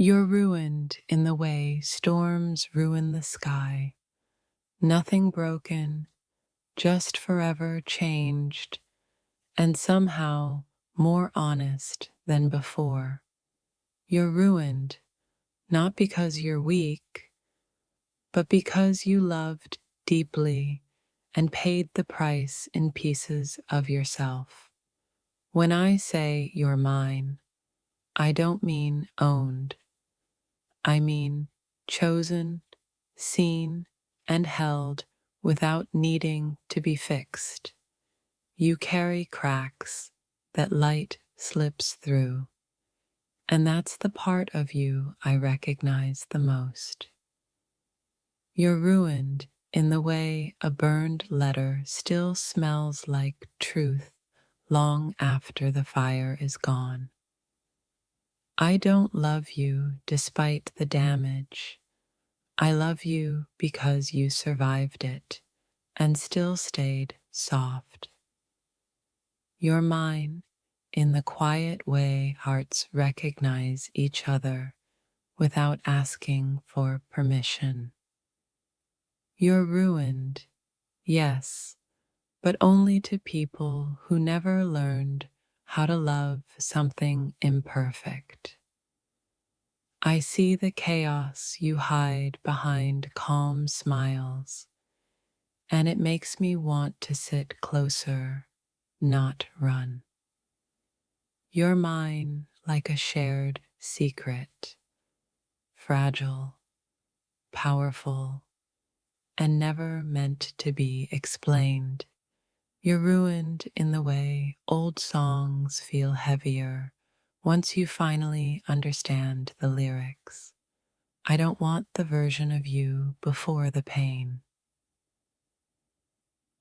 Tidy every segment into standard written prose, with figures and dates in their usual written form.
You're ruined in the way storms ruin the sky. Nothing broken, just forever changed, and somehow more honest than before. You're ruined, not because you're weak, but because you loved deeply and paid the price in pieces of yourself. When I say you're mine, I don't mean owned. I mean chosen, seen, and held without needing to be fixed. You carry cracks that light slips through, and that's the part of you I recognize the most. You're ruined in the way a burned letter still smells like truth long after the fire is gone. I don't love you despite the damage. I love you because you survived it and still stayed soft. You're mine in the quiet way hearts recognize each other without asking for permission. You're ruined, yes, but only to people who never learned how to love something imperfect. I see the chaos you hide behind calm smiles, and it makes me want to sit closer, not run. You're mine like a shared secret, fragile, powerful, and never meant to be explained. You're ruined in the way old songs feel heavier once you finally understand the lyrics. I don't want the version of you before the pain.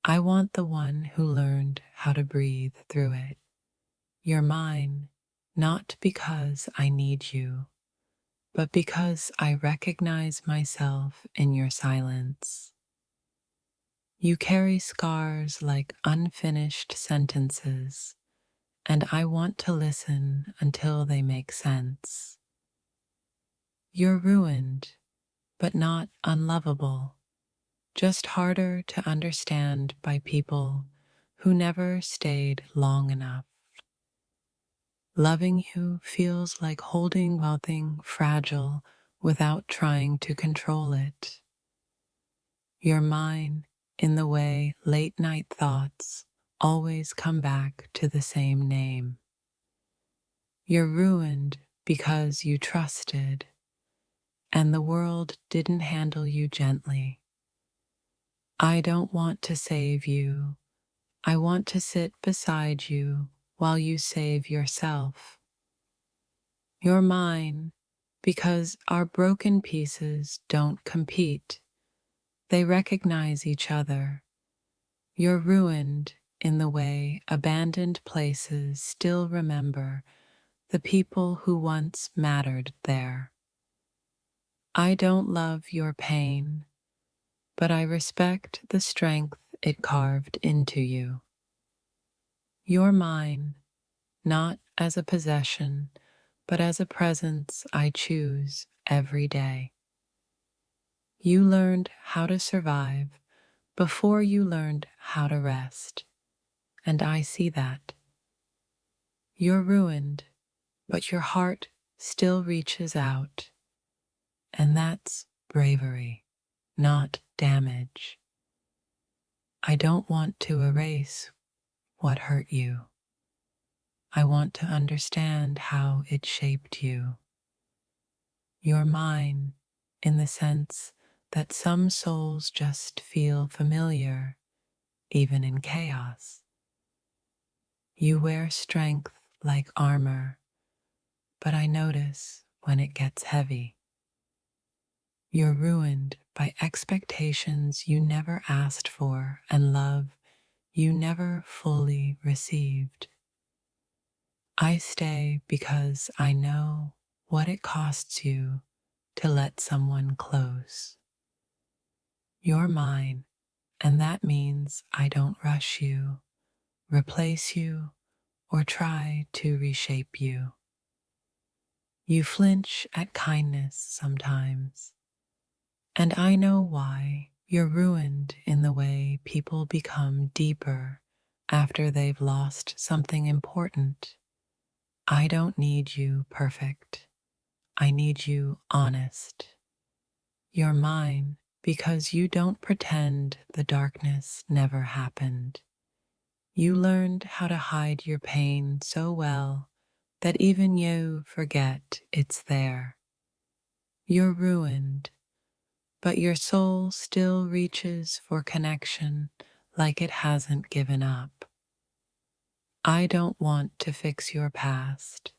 I want the one who learned how to breathe through it. You're mine, not because I need you, but because I recognize myself in your silence. You carry scars like unfinished sentences, and I want to listen until they make sense. You're ruined, but not unlovable, just harder to understand by people who never stayed long enough. Loving you feels like holding something fragile without trying to control it. You're mine in the way late night thoughts always come back to the same name. You're ruined because you trusted, and the world didn't handle you gently. I don't want to save you. I want to sit beside you while you save yourself. You're mine because our broken pieces don't compete. They recognize each other. You're ruined in the way abandoned places still remember the people who once mattered there. I don't love your pain, but I respect the strength it carved into you. You're mine, not as a possession, but as a presence I choose every day. You learned how to survive before you learned how to rest, and I see that. You're ruined, but your heart still reaches out, and that's bravery, not damage. I don't want to erase what hurt you. I want to understand how it shaped you. You're mine in the sense that some souls just feel familiar, even in chaos. You wear strength like armor, but I notice when it gets heavy. You're ruined by expectations you never asked for and love you never fully received. I stay because I know what it costs you to let someone close. You're mine, and that means I don't rush you, replace you, or try to reshape you. You flinch at kindness sometimes, and I know why. You're ruined in the way people become deeper after they've lost something important. I don't need you perfect. I need you honest. You're mine because you don't pretend the darkness never happened. You learned how to hide your pain so well that even you forget it's there. You're ruined, but your soul still reaches for connection like it hasn't given up. I don't want to fix your past.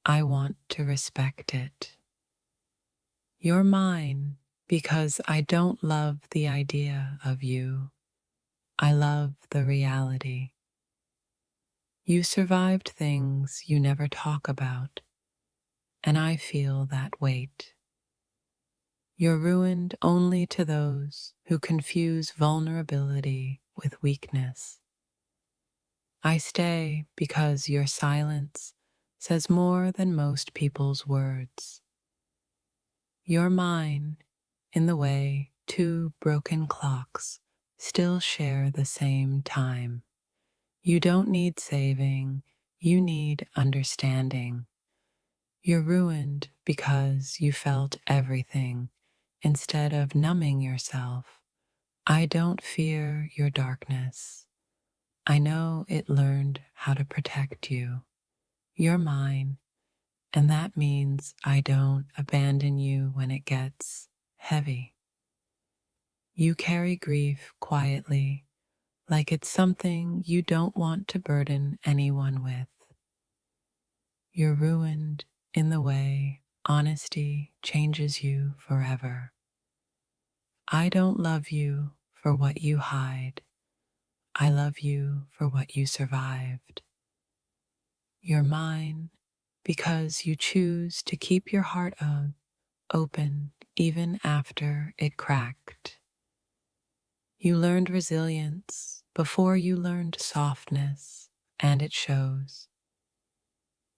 I want to respect it. You're mine because I don't love the idea of you. I love the reality. You survived things you never talk about, and I feel that weight. You're ruined only to those who confuse vulnerability with weakness. I stay because your silence says more than most people's words. You're mine in the way two broken clocks still share the same time. You don't need saving, you need understanding. You're ruined because you felt everything instead of numbing yourself. I don't fear your darkness. I know it learned how to protect you. You're mine, and that means I don't abandon you when it gets heavy. You carry grief quietly, like it's something you don't want to burden anyone with. You're ruined in the way honesty changes you forever. I don't love you for what you hide. I love you for what you survived. You're mine because you choose to keep your heart open even after it cracked. You learned resilience before you learned softness, and it shows.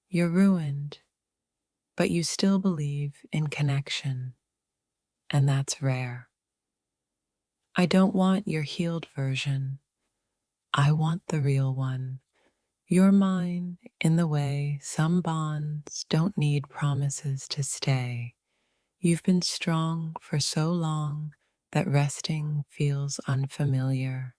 You're ruined, but you still believe in connection, and that's rare. I don't want your healed version. I want the real one. You're mine in the way some bonds don't need promises to stay. You've been strong for so long that resting feels unfamiliar.